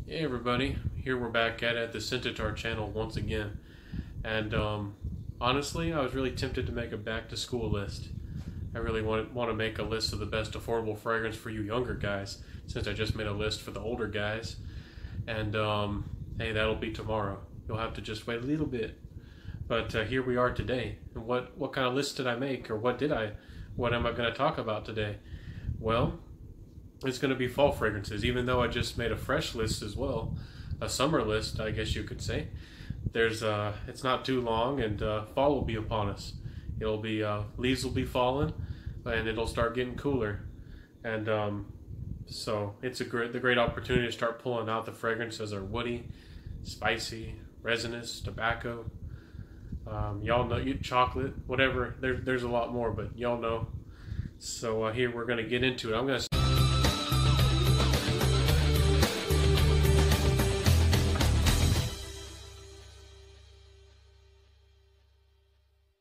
Hey everybody, here we're back at the Synth channel once again, and honestly I was really tempted to make a back to school list. I really want to make a list of the best affordable fragrance for you younger guys, since I just made a list for the older guys, and hey, that'll be tomorrow. You'll have to just wait a little bit, but here we are today. And what kind of list did I make, or what am I going to talk about today? Well, it's going to be fall fragrances, even though I just made a fresh list as well, a summer list, I guess you could say. It's not too long, and fall will be upon us. It'll be leaves will be falling, and it'll start getting cooler, and so it's the great opportunity to start pulling out the fragrances that are woody, spicy, resinous, tobacco. Y'all know, chocolate, whatever. There's a lot more, but y'all know. So here we're going to get into it. I'm going to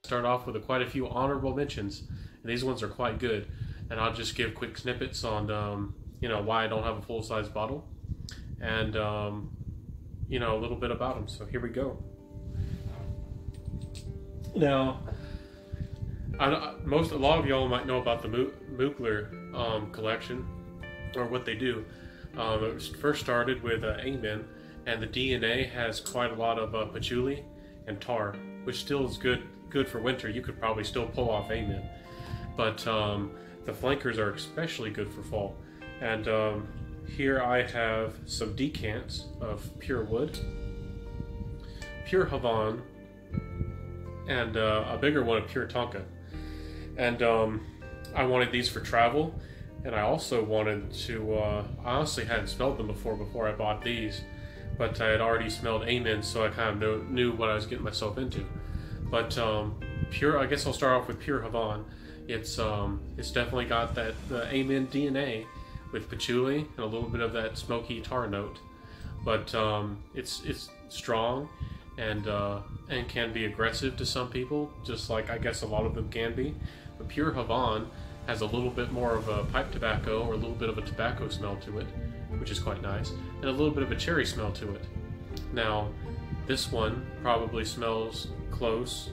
start off with quite a few honorable mentions, and these ones are quite good, and I'll just give quick snippets on why I don't have a full-size bottle, and a little bit about them. So here we go. Now, a lot of y'all might know about the Mugler collection, or what they do. It was first started with Amen, and the DNA has quite a lot of patchouli and tar, which still is good for winter. You could probably still pull off Amen, but the flankers are especially good for fall. And here I have some decants of Pure Wood, Pure Havane, and a bigger one of Pure Tonka. And I wanted these for travel, and I also wanted to, I honestly hadn't smelled them before I bought these, but I had already smelled Amen, so I kind of knew what I was getting myself into. But I guess I'll start off with Pure Havane. It's definitely got the Amen DNA with patchouli and a little bit of that smoky tar note, but it's strong and can be aggressive to some people, just like I guess a lot of them can be. But Pure Havane has a little bit more of a pipe tobacco, or a little bit of a tobacco smell to it, which is quite nice, and a little bit of a cherry smell to it. Now, this one probably smells close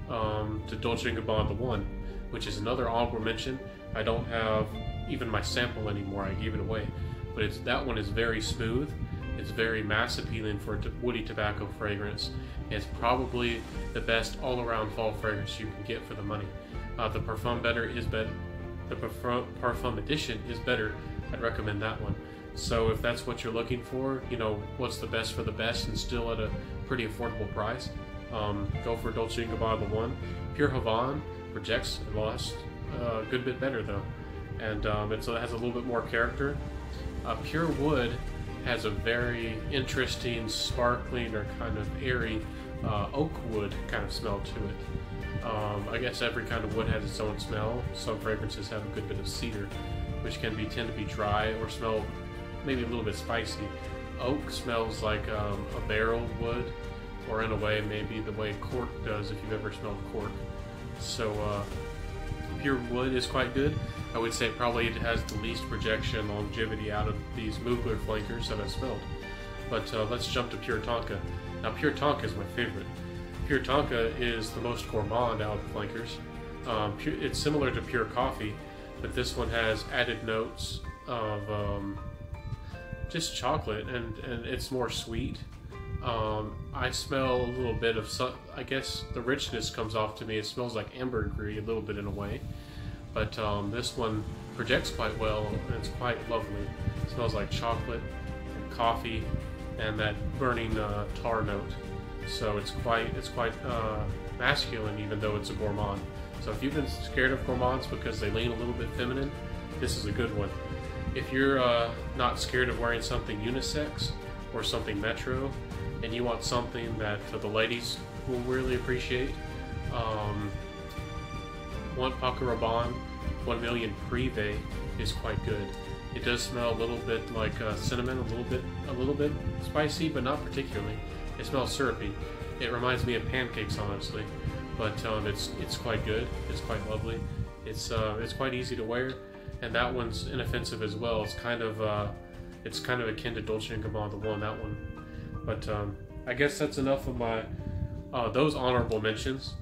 to Dolce & Gabbana The One, which is another honorable mention. I don't have even my sample anymore, I gave it away, but that one is very smooth. It's very mass appealing for a woody tobacco fragrance. It's probably the best all-around fall fragrance you can get for the money. The Parfum Edition is better. I'd recommend that one. So if that's what you're looking for, what's the best for the best and still at a pretty affordable price, go for Dolce & Gabbana The One. Pure Havane projects and lasts a good bit better though, and it has a little bit more character. Pure Wood has a very interesting, sparkling, or kind of airy oak wood kind of smell to it. I guess every kind of wood has its own smell. Some fragrances have a good bit of cedar, which can tend to be dry or smell maybe a little bit spicy. Oak smells like a barrel wood, or in a way maybe the way cork does, if you've ever smelled cork. So Pure Wood is quite good. I would say probably it has the least projection and longevity out of these Mugler flankers that I've smelled. But let's jump to Pure Tonka. Now, Pure Tonka is my favorite. Pure Tonka is the most gourmand out of the flankers. It's similar to Pure Coffee, but this one has added notes of just chocolate, and it's more sweet. I smell a little bit of, I guess the richness comes off to me. It smells like ambergris a little bit in a way, but this one projects quite well, and it's quite lovely. It smells like chocolate and coffee and that burning tar note. So it's quite masculine, even though it's a gourmand. So if you've been scared of gourmands because they lean a little bit feminine, this is a good one. If you're not scared of wearing something unisex or something metro, and you want something that the ladies will really appreciate, one Paco Rabanne 1 Million Privé is quite good. It does smell a little bit like cinnamon, a little bit spicy, but not particularly. It smells syrupy. It reminds me of pancakes, honestly, but it's quite good. It's quite lovely. It's quite easy to wear, and that one's inoffensive as well. It's kind of It's kind of akin to Dolce & Gabbana, the one, that one. But I guess that's enough of my those honorable mentions.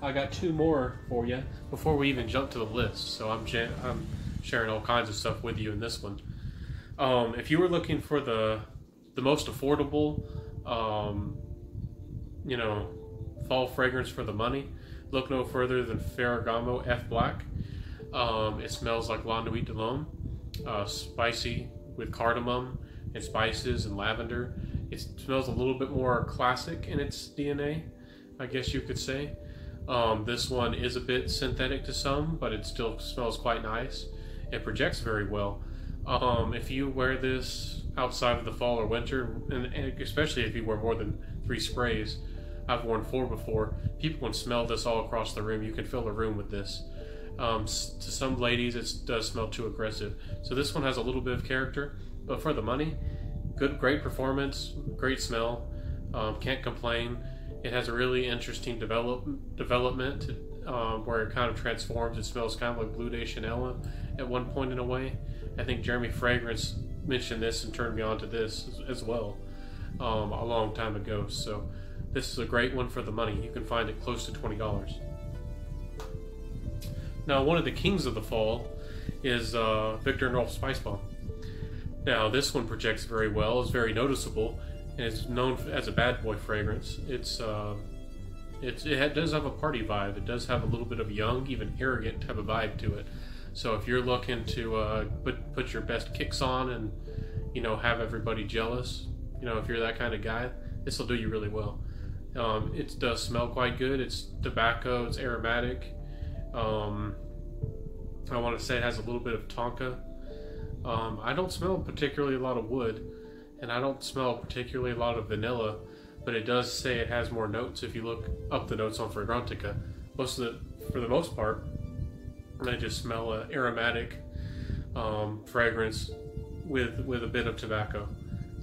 I got 2 more for you before we even jump to the list. So I'm sharing all kinds of stuff with you in this one. If you were looking for the most affordable, you know, fall fragrance for the money, look no further than Ferragamo F Black. It smells like La Nuit de l'Homme, spicy with cardamom and spices and lavender. It smells a little bit more classic in its DNA, I guess you could say. This one is a bit synthetic to some, but it still smells quite nice. It projects very well. If you wear this outside of the fall or winter, and especially if you wear more than 3 sprays, I've worn 4 before, people can smell this all across the room. You can fill a room with this. To some ladies, it does smell too aggressive. So this one has a little bit of character, but for the money, great performance, great smell, can't complain. It has a really interesting development where it kind of transforms. It smells kind of like Bleu de Chanel at one point in a way. I think Jeremy Fragrance mentioned this and turned me on to this as well a long time ago. So this is a great one for the money. You can find it close to $20. Now, one of the kings of the fall is Viktor & Rolf Spice Bomb. Now, this one projects very well, is very noticeable, and it's known as a bad boy fragrance. It does have a party vibe. It does have a little bit of young, even arrogant type of vibe to it. So if you're looking to put your best kicks on and, you know, have everybody jealous, you know, if you're that kind of guy, this will do you really well. It does smell quite good. It's tobacco. It's aromatic. I want to say it has a little bit of tonka. I don't smell particularly a lot of wood, and I don't smell particularly a lot of vanilla, but it does say it has more notes if you look up the notes on Fragrantica. For the most part, I just smell an aromatic fragrance with a bit of tobacco.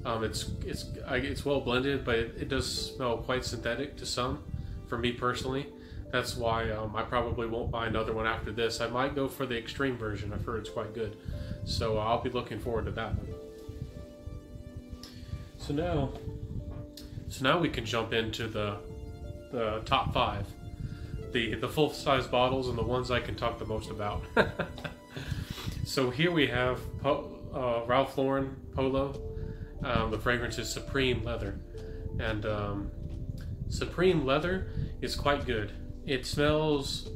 It's well blended, but it does smell quite synthetic to some. For me personally, that's why I probably won't buy another one after this. I might go for the extreme version. I've heard it's quite good, so I'll be looking forward to that one. So now we can jump into the top 5, the full-size bottles and the ones I can talk the most about. So here we have Ralph Lauren Polo. The fragrance is Supreme Leather, and Supreme Leather is quite good. It smells,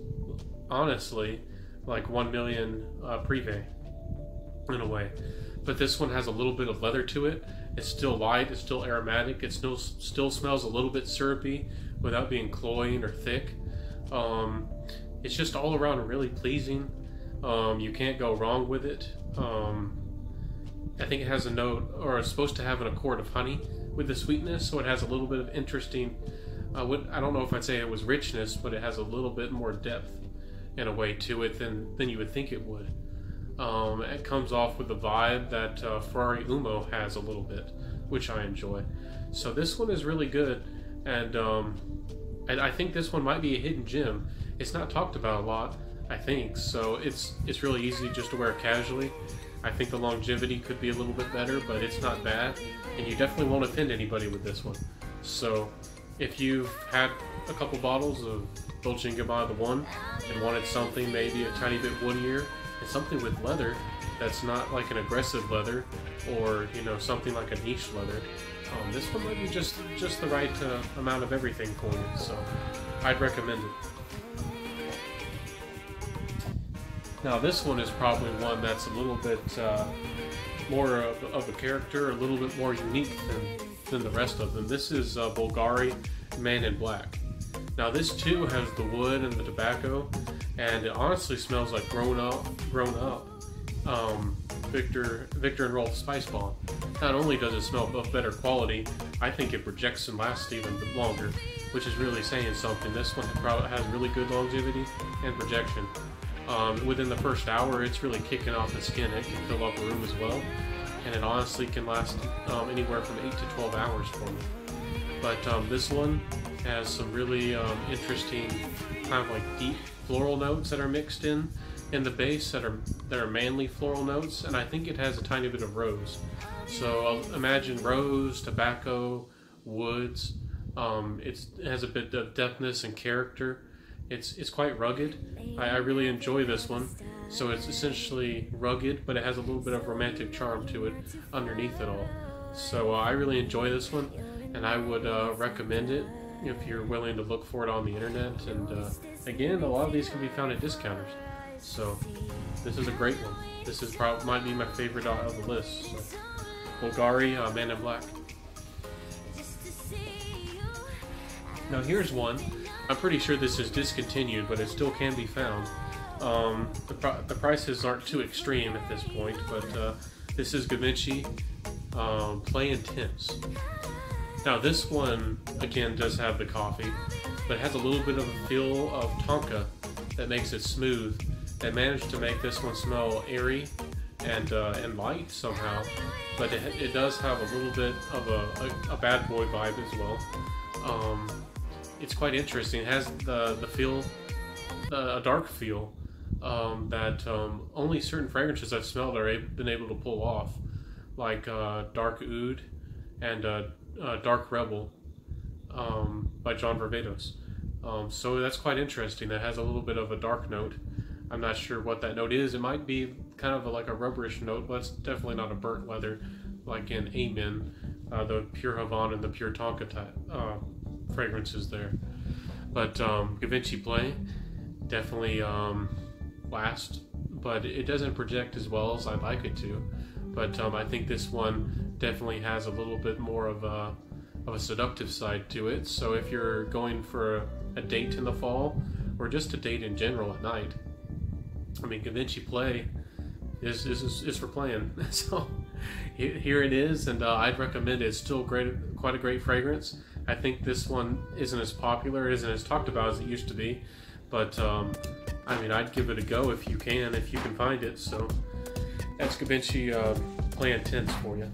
honestly, like 1 million Privé in a way, but this one has a little bit of leather to it. It's still light, it's still aromatic, it still smells a little bit syrupy without being cloying or thick. It's just all around really pleasing. You can't go wrong with it. I think it has a note, or it's supposed to have an accord of honey with the sweetness, so it has a little bit of interesting, I don't know if I'd say it was richness, but it has a little bit more depth in a way to it than you would think it would. It comes off with the vibe that Ferrari Umo has a little bit, which I enjoy. So this one is really good, and I think this one might be a hidden gem. It's not talked about a lot, I think, so it's really easy just to wear casually. I think the longevity could be a little bit better, but it's not bad, and you definitely won't offend anybody with this one. So if you've had a couple bottles of Dolce & Gabbana the one and wanted something maybe a tiny bit woodier and something with leather that's not like an aggressive leather, or you know, something like a niche leather, this one might be just the right amount of everything for you. So I'd recommend it. Now this one is probably one that's a little bit more of a character, a little bit more unique than the rest of them. This is Bulgari Man in Black. Now this too has the wood and the tobacco, and it honestly smells like grown up Viktor & Rolf Spice Bomb. Not only does it smell of better quality, I think it projects and lasts even longer, which is really saying something. This one probably has really good longevity and projection. Within the first hour, it's really kicking off the skin. It can fill up a room as well, and it honestly can last anywhere from 8 to 12 hours for me. But this one has some really interesting kind of like deep floral notes that are mixed in in the base that are mainly floral notes, and I think it has a tiny bit of rose. So I'll imagine rose, tobacco, woods. It has a bit of depthness and character. It's quite rugged. I really enjoy this one. So it's essentially rugged, but it has a little bit of romantic charm to it underneath it all. So I really enjoy this one, and I would recommend it if you're willing to look for it on the internet. And again, a lot of these can be found at discounters. So this is a great one. This is might be my favorite out of the list. So, Bulgari, Man in Black. Now here's one. I'm pretty sure this is discontinued, but it still can be found. The prices aren't too extreme at this point, but this is Givenchy Play Intense. Now this one, again, does have the coffee, but it has a little bit of a feel of tonka that makes it smooth. They managed to make this one smell airy and light somehow, but it does have a little bit of a bad boy vibe as well. It's quite interesting. It has the feel, a dark feel that only certain fragrances I've smelled are been able to pull off, like Dark Oud and Dark Rebel by John Varvatos. So that's quite interesting. That has a little bit of a dark note. I'm not sure what that note is. It might be kind of like a rubberish note, but it's definitely not a burnt leather like in Amen, the Pure Havana and the Pure Tonka type fragrances there. But Givenchy Play definitely lasts, but it doesn't project as well as I'd like it to. But I think this one definitely has a little bit more of a seductive side to it. So if you're going for a date in the fall, or just a date in general at night, I mean, Givenchy Play is for playing. So here it is, and I'd recommend it. It's still quite a great fragrance. I think this one isn't as popular, it isn't as talked about as it used to be, but I mean, I'd give it a go if you can find it. So that's Givenchy Play Intense for you.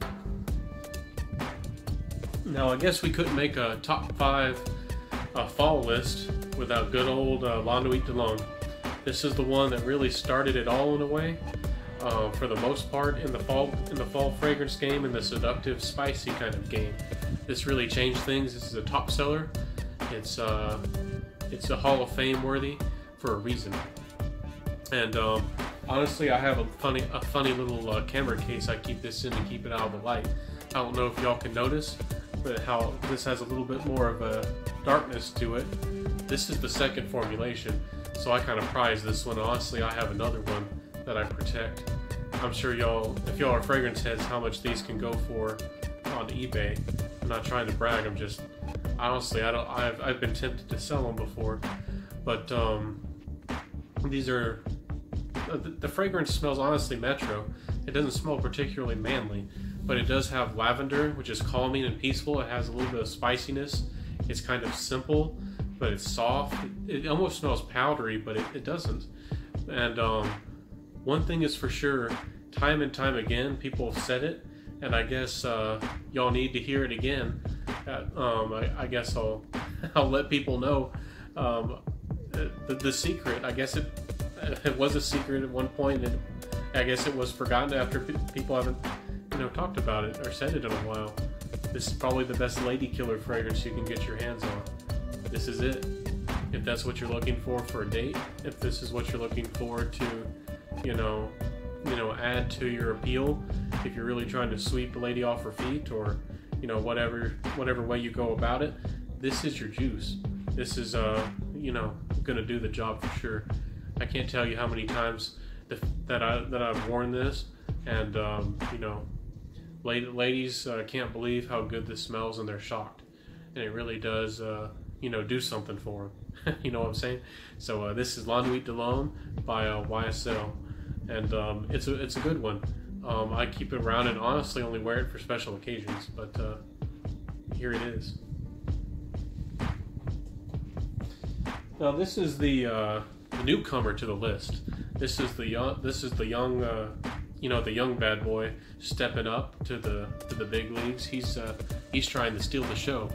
Now, I guess we couldn't make a top 5 fall list without good old La Nuit de L'Homme. This is the one that really started it all in a way. For the most part, in the fall fragrance game, in the seductive, spicy kind of game. This really changed things. This is a top seller. It's a Hall of Fame worthy for a reason. And honestly, I have a funny little camera case I keep this in to keep it out of the light. I don't know if y'all can notice, but how this has a little bit more of a darkness to it. This is the second formulation, so I kind of prize this one. Honestly, I have another one that I protect. I'm sure y'all, if y'all are fragrance heads, how much these can go for on eBay. I'm not trying to brag. I'm just honestly, I've been tempted to sell them before, but these are the fragrance smells honestly metro. It doesn't smell particularly manly, but it does have lavender, which is calming and peaceful. It has a little bit of spiciness. It's kind of simple, but it's soft. It almost smells powdery, but it doesn't. And one thing is for sure, time and time again, people have said it, and I guess y'all need to hear it again. I guess I'll let people know the secret. I guess it was a secret at one point, and I guess it was forgotten after people haven't talked about it or said it in a while. This is probably the best lady killer fragrance you can get your hands on. This is it. If that's what you're looking for a date, if this is what you're looking for to add to your appeal, if you're really trying to sweep a lady off her feet, or whatever way you go about it, this is your juice. This is gonna do the job for sure. I can't tell you how many times that I've worn this, and ladies can't believe how good this smells, and they're shocked, and it really does do something for them. You know what I'm saying? So this is La Nuit de L'Homme by YSL, and it's a good one. I keep it around and honestly only wear it for special occasions, but here it is. Now this is the newcomer to the list. This is the young the young bad boy stepping up to the big leagues. He's trying to steal the show.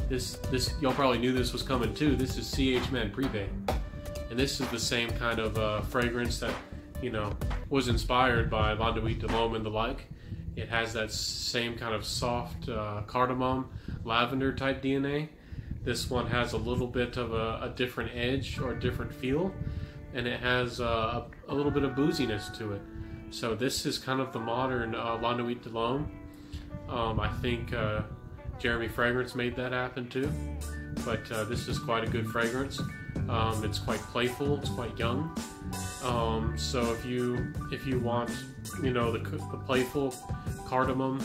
This y'all probably knew this was coming too. This is CH Man Privé, and this is the same kind of fragrance that you know, was inspired by L'Huile de l'Homme and the like. It has that same kind of soft cardamom, lavender type DNA. This one has a little bit of a different edge or a different feel, and it has a little bit of booziness to it. So this is kind of the modern L'Huile de l'Homme. I think Jeremy Fragrance made that happen too, but this is quite a good fragrance. It's quite playful, it's quite young. So if you want, you know, the playful cardamom,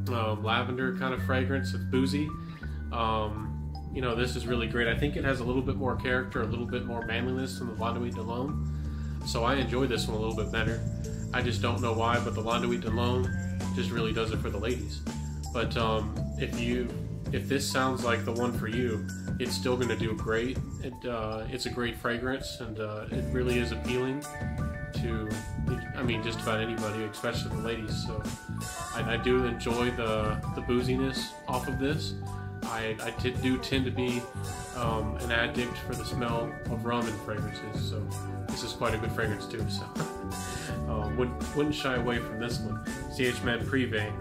lavender kind of fragrance, it's boozy. You know, this is really great. I think it has a little bit more character, a little bit more manliness than the L'Huile de l'Homme. So I enjoy this one a little bit better. I just don't know why, but the L'Huile de l'Homme just really does it for the ladies. But if this sounds like the one for you, it's still going to do great. It's a great fragrance, and it really is appealing to, I mean, just about anybody, especially the ladies. So I do enjoy the booziness off of this. I do tend to be an addict for the smell of rum and fragrances, so this is quite a good fragrance too. So wouldn't shy away from this one, CH-Man Privé.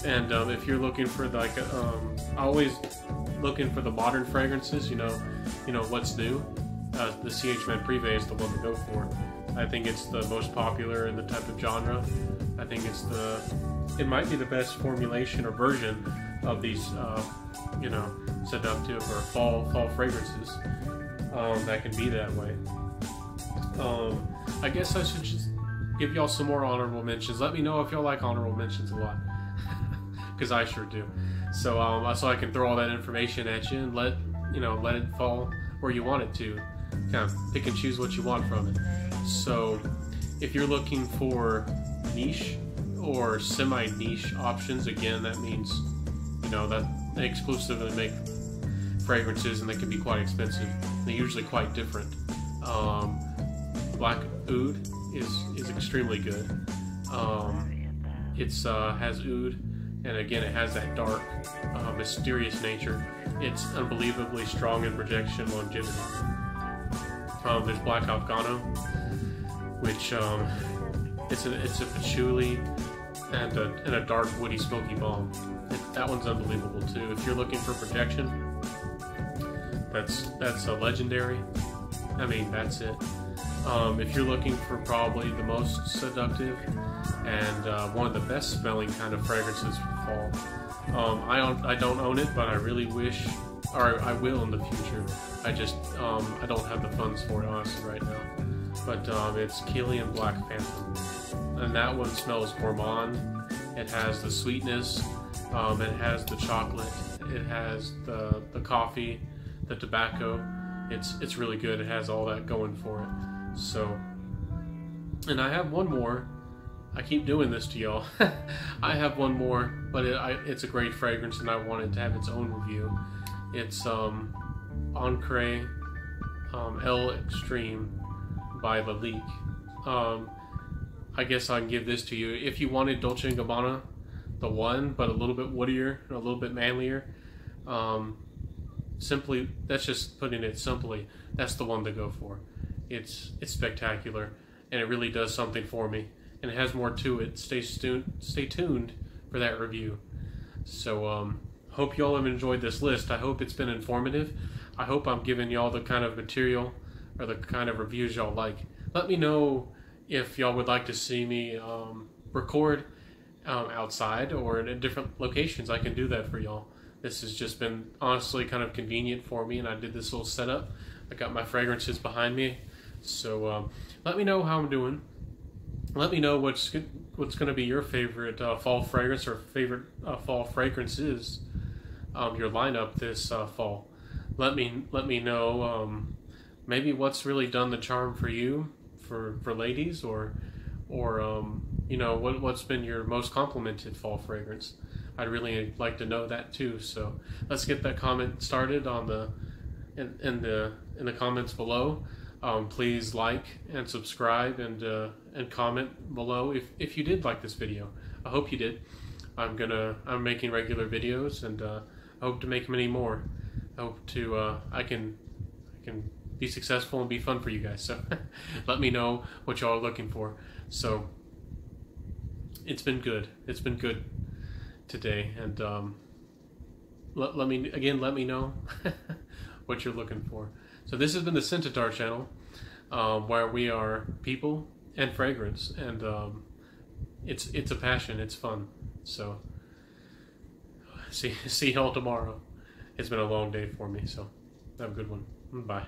And if you're looking for like, always looking for the modern fragrances, you know what's new. The CH-Man Privé is the one to go for. I think it's the most popular in the type of genre. I think it might be the best formulation or version of these, you know, seductive or fall fragrances that can be that way. I guess I should just give y'all some more honorable mentions. Let me know if y'all like honorable mentions a lot, because I sure do. So so I can throw all that information at you and let it fall where you want it to. Kind of pick and choose what you want from it. So if you're looking for niche or semi-niche options, again, that means, you know, that they exclusively make fragrances, and they can be quite expensive. They're usually quite different. Black Oud is extremely good. It's has oud, and again, it has that dark, mysterious nature. It's unbelievably strong in projection longevity. There's Black Afghano, which it's a patchouli and a dark woody smoky balm. That one's unbelievable too. If you're looking for projection, that's a legendary. I mean, that's it. If you're looking for probably the most seductive and one of the best smelling kind of fragrances for fall, I don't own it, but I really wish, or I will in the future. I just I don't have the funds for it honestly right now. But it's Killian Black Phantom, and that one smells gourmand. It has the sweetness, it has the chocolate, it has the coffee, the tobacco. It's really good. It has all that going for it. So, and I have one more. I keep doing this to y'all. I have one more, but it's a great fragrance, and I want it to have its own review. It's Ancre El Extreme by Lalique. I guess I can give this to you. If you wanted Dolce & Gabbana, the one, but a little bit woodier, a little bit manlier, simply, that's just putting it simply, that's the one to go for. It's spectacular, and it really does something for me, and it has more to it. Stay tuned for that review. So hope y'all have enjoyed this list. I hope it's been informative. I hope I'm giving y'all the kind of material or the kind of reviews y'all like. Let me know if y'all would like to see me record outside or in different locations. I can do that for y'all. This has just been honestly kind of convenient for me, and I did this little setup. I got my fragrances behind me. So let me know how I'm doing. Let me know what's going to be your favorite fall fragrance or favorite fall fragrances, your lineup this fall. Let me know maybe what's really done the charm for you, for ladies, or you know, what's been your most complimented fall fragrance. I'd really like to know that too. So let's get that comment started on in the comments below. Please like and subscribe and comment below if you did like this video. I hope you did. I'm making regular videos, and I hope to make many more. I hope to I can be successful and be fun for you guys. So let me know what y'all are looking for. So it's been good. It's been good today, and let me know what you're looking for. So this has been the Synth channel, where we are people and fragrance, and it's a passion. It's fun. So see y'all tomorrow. It's been a long day for me, so have a good one. Bye.